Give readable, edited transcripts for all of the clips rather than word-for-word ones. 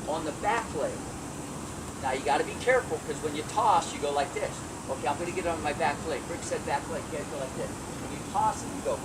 on the back leg. Now you got to be careful because when you toss, you go like this. Okay, I'm going to get it on my back leg. Rick said back leg. You got to go like this. When you toss it, you go,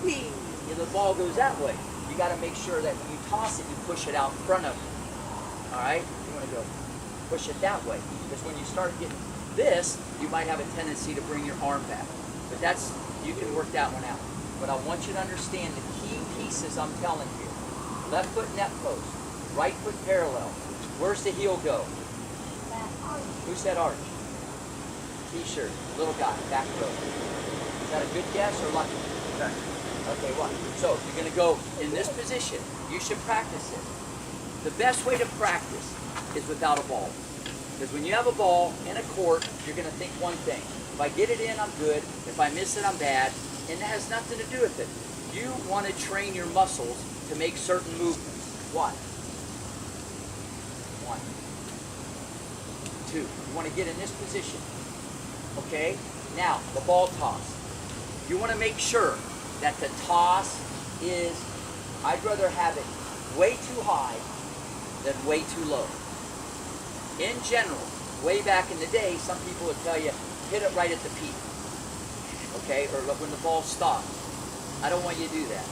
whee, and the ball goes that way. You got to make sure that when you toss it, you push it out in front of you. All right? You want to go push it that way. Because when you start getting this, you might have a tendency to bring your arm back. But that's, you can work that one out. But I want you to understand the key pieces I'm telling you. Left foot net post, right foot parallel. Where's the heel go? Who said arch? T-shirt, little guy, back row. Is that a good guess or lucky? Okay, what? So you're going to go in this position. You should practice it. The best way to practice is without a ball. Because when you have a ball in a court, you're going to think one thing. If I get it in, I'm good. If I miss it, I'm bad. And that has nothing to do with it. You want to train your muscles to make certain movements. One. Two. You want to get in this position. Okay? Now, the ball toss. You want to make sure that the toss is, I'd rather have it way too high than way too low. In general, way back in the day, some people would tell you, hit it right at the peak. Okay? Or look when the ball stops. I don't want you to do that.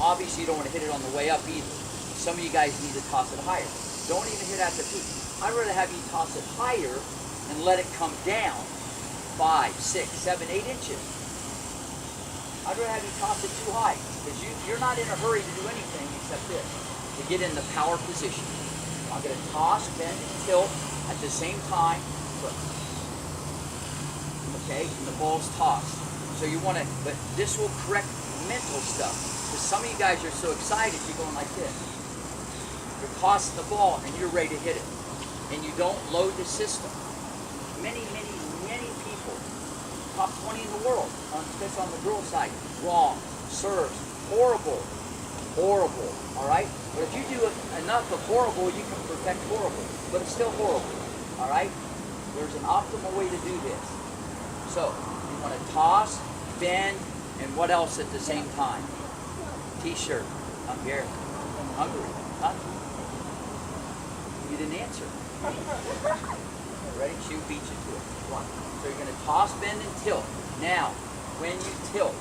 Obviously, you don't want to hit it on the way up either. Some of you guys need to toss it higher. Don't even hit at the peak. I'd rather have you toss it higher and let it come down 5, 6, 7, 8 inches. I'd rather have you toss it too high because you're not in a hurry to do anything except this, to get in the power position. I'm going to toss, bend, and tilt at the same time. Look. Okay, and the ball's tossed. So you want to, but this will correct mental stuff. Because some of you guys are so excited, you're going like this. You're tossing the ball and you're ready to hit it. And you don't load the system. Many people, top 20 in the world, especially on the girl side, wrong, serves, horrible, all right? But if you do enough of horrible, you can perfect horrible, but it's still horrible, all right? There's an optimal way to do this. So, you want to toss, bend, and what else at the same time? T-shirt. I'm Gary. I'm hungry. Huh? You didn't answer. Ready? Shoot, beat you to it. One. So you're going to toss, bend, and tilt. Now, when you tilt,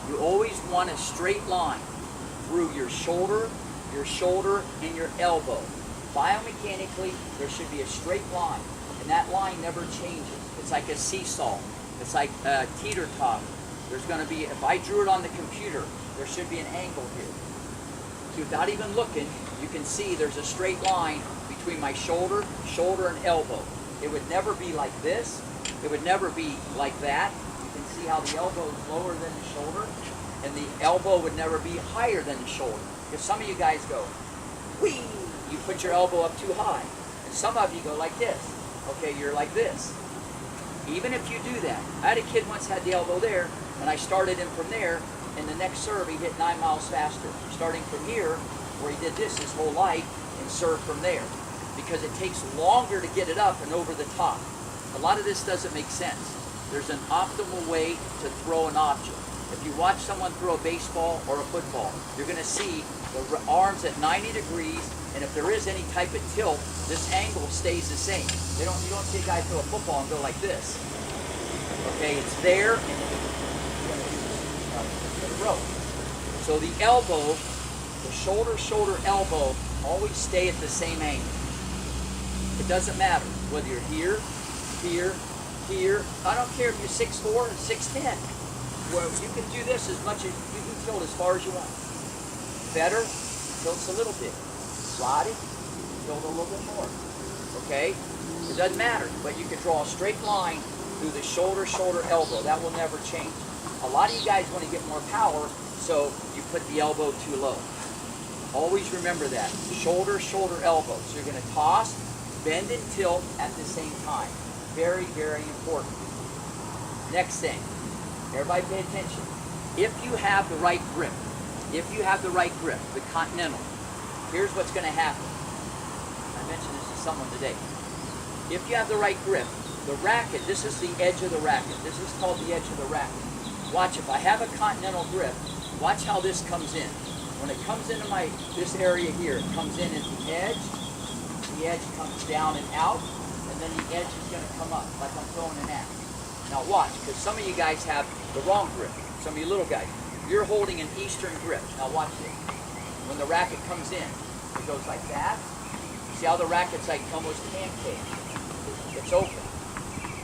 you always want a straight line through your shoulder, and your elbow. Biomechanically, there should be a straight line, and that line never changes. It's like a seesaw. It's like a teeter-totter. There's going to be, if I drew it on the computer, there should be an angle here. So without even looking, you can see there's a straight line between my shoulder, and elbow. It would never be like this. It would never be like that. You can see how the elbow is lower than the shoulder, and the elbow would never be higher than the shoulder. If some of you guys go, whee, you put your elbow up too high. And some of you go like this. Okay, you're like this. Even if you do that, I had a kid once had the elbow there, and I started him from there, and the next serve he hit 9 miles faster. Starting from here, where he did this his whole life, and served from there. Because it takes longer to get it up and over the top. A lot of this doesn't make sense. There's an optimal way to throw an object. If you watch someone throw a baseball or a football, you're going to see the arms at 90 degrees, and if there is any type of tilt, this angle stays the same. You don't see a guy throw a football and go like this. Okay, it's there, and row. So the elbow, the shoulder, elbow, always stay at the same angle. It doesn't matter whether you're here. I don't care if you're 6'4" or 6'10". Well, you can do this as much as you can tilt as far as you want. Better, tilts a little bit. Slide it, tilt a little bit more. Okay? It doesn't matter, but you can draw a straight line through the shoulder, elbow. That will never change. A lot of you guys want to get more power, so you put the elbow too low. Always remember that. Shoulder, elbow. So you're going to toss, bend, and tilt at the same time. Very, very important. Next thing. Everybody pay attention. If you have the right grip, the continental, here's what's going to happen. I mentioned this to someone today. If you have the right grip, the racket, this is the edge of the racket. This is called the edge of the racket. Watch, if I have a continental grip, watch how this comes in. When it comes into this area here, it comes in at the edge, the edge comes down and out, and then the edge is going to come up, like I'm throwing an axe. Now watch, because some of you guys have the wrong grip. Some of you little guys, you're holding an Eastern grip. Now watch this. When the racket comes in, it goes like that. See how the racket's like almost pancake? It's open.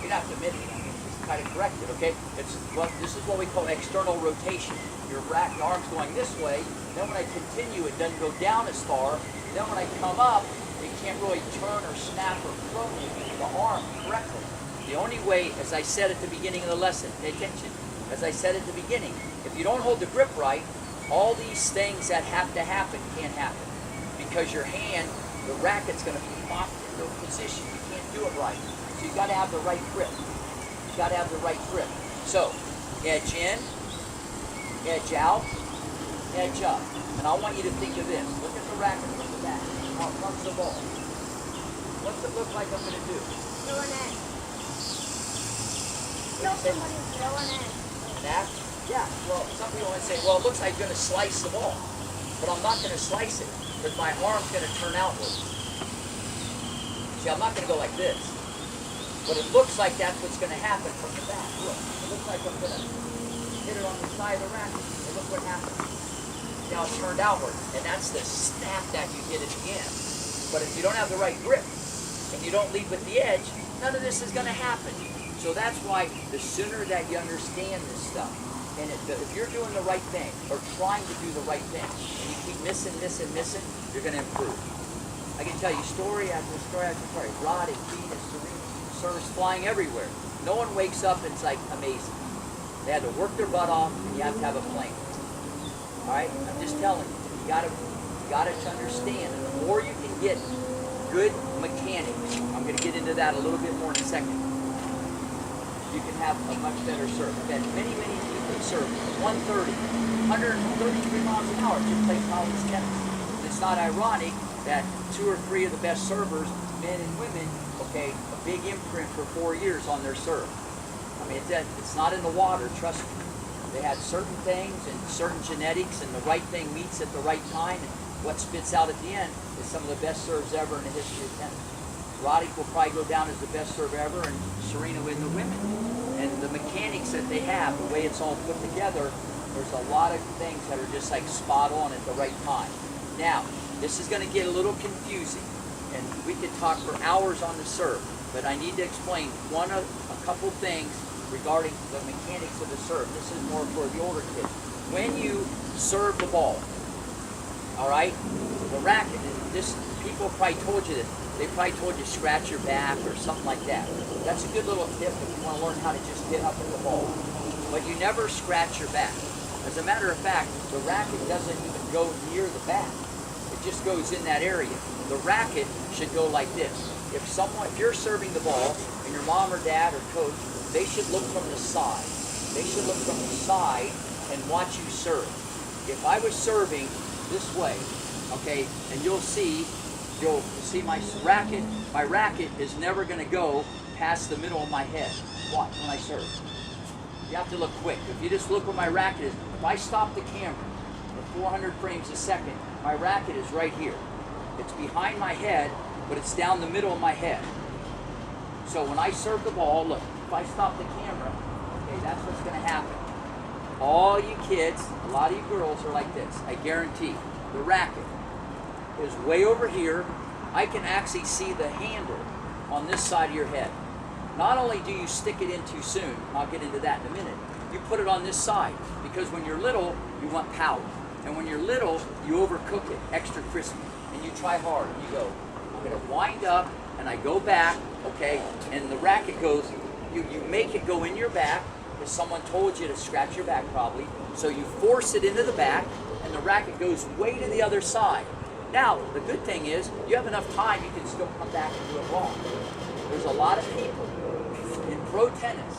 You don't have to admit it. I mean, just kind of correct it, okay? This is what we call external rotation. Your arm's going this way. Then when I continue, it doesn't go down as far. Then when I come up, it can't really turn or snap or throw the arm correctly. The only way, as I said at the beginning of the lesson, pay attention. As I said at the beginning, if you don't hold the grip right, all these things that have to happen can't happen. Because your hand, the racket's going to be locked into a position. You can't do it right. So you've got to have the right grip. You've got to have the right grip. So, edge in, edge out, edge up. And I want you to think of this. Look at the racket from the back. How comes the ball? What's it look like I'm going to do? Throw an egg. No, somebody throw an egg. That? Yeah. Well, some people might say, well, it looks like I'm going to slice the ball. But I'm not going to slice it. Because my arm's going to turn outwards. See, I'm not going to go like this. But it looks like that's what's going to happen from the back. Look, it looks like I'm going to hit it on the side of the racket. And look what happens. Now it's turned outward. And that's the snap that you get at the end. But if you don't have the right grip, and you don't lead with the edge, none of this is going to happen. So that's why the sooner that you understand this stuff, and if you're doing the right thing, or trying to do the right thing, and you keep missing, you're going to improve. I can tell you story after story after story. Roddy, Venus, Serena, serves flying everywhere. No one wakes up and it's like amazing. They had to work their butt off, and you have to have a plan. All right? I'm just telling you. You got to understand. And the more you can get good mechanics, I'm going to get into that a little bit more in a second, you can have a much better serve. I've had many people serve 130, 133 miles an hour to play college tennis. And it's not ironic that 2 or 3 of the best servers, men and women, okay, a big imprint for 4 years on their serve. I mean, it's not in the water, trust me. They had certain things and certain genetics, and the right thing meets at the right time, and what spits out at the end is some of the best serves ever in the history of tennis. Roddick will probably go down as the best serve ever, and Serena in the women. And the mechanics that they have, the way it's all put together, there's a lot of things that are just like spot on at the right time. Now, this is going to get a little confusing, and we could talk for hours on the serve, but I need to explain a couple things regarding the mechanics of the serve. This is more for the older kids. When you serve the ball, all right, the racket, people probably told you this. They probably told you scratch your back or something like that. That's a good little tip if you want to learn how to just hit up at the ball. But you never scratch your back. As a matter of fact, the racket doesn't even go near the back. It just goes in that area. The racket should go like this. If you're serving the ball, and your mom or dad or coach, they should look from the side. They should look from the side and watch you serve. If I was serving this way, okay, and you'll see my racket is never going to go past the middle of my head. Watch when I serve. You have to look quick. If you just look where my racket is, if I stop the camera at 400 frames a second, my racket is right here. It's behind my head, but it's down the middle of my head. So when I serve the ball, look, if I stop the camera, okay, that's what's going to happen. All you kids, a lot of you girls are like this, I guarantee. The racket is way over here. I can actually see the handle on this side of your head. Not only do you stick it in too soon, I'll get into that in a minute, you put it on this side, because when you're little, you want power. And when you're little, you overcook it, extra crispy. And you try hard, and you go, I'm going to wind up, and I go back, okay, and the racket goes, you make it go in your back, because someone told you to scratch your back probably, so you force it into the back, and the racket goes way to the other side. Now, the good thing is, you have enough time, you can still come back and do it wrong. There's a lot of people in pro tennis,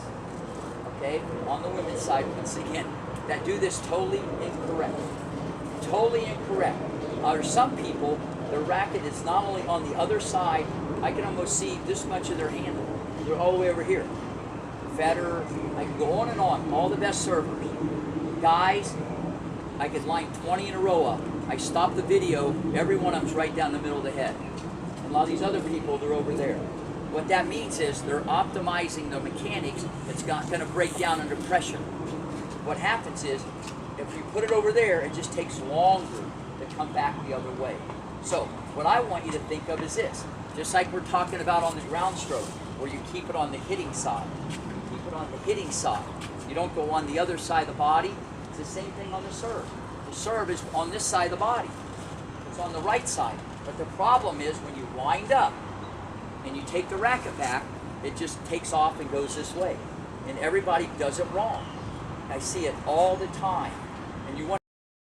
okay, on the women's side, once again, that do this totally incorrect. Totally incorrect. There's some people, their racket is not only on the other side, I can almost see this much of their handle. They're all the way over here. Federer, I can go on and on, all the best servers. Guys, I could line 20 in a row up. I stop the video, every one of them's right down the middle of the head. And A lot of these other people, they're over there. What that means is they're optimizing the mechanics that's going to break down under pressure. What happens is, if you put it over there, it just takes longer to come back the other way. So, what I want you to think of is this. Just like we're talking about on the ground stroke, where you keep it on the hitting side. You keep it on the hitting side. You don't go on the other side of the body. It's the same thing on the serve. The serve is on this side of the body. It's on the right side. But the problem is when you wind up and you take the racket back, it just takes off and goes this way. And everybody does it wrong. I see it all the time. And you want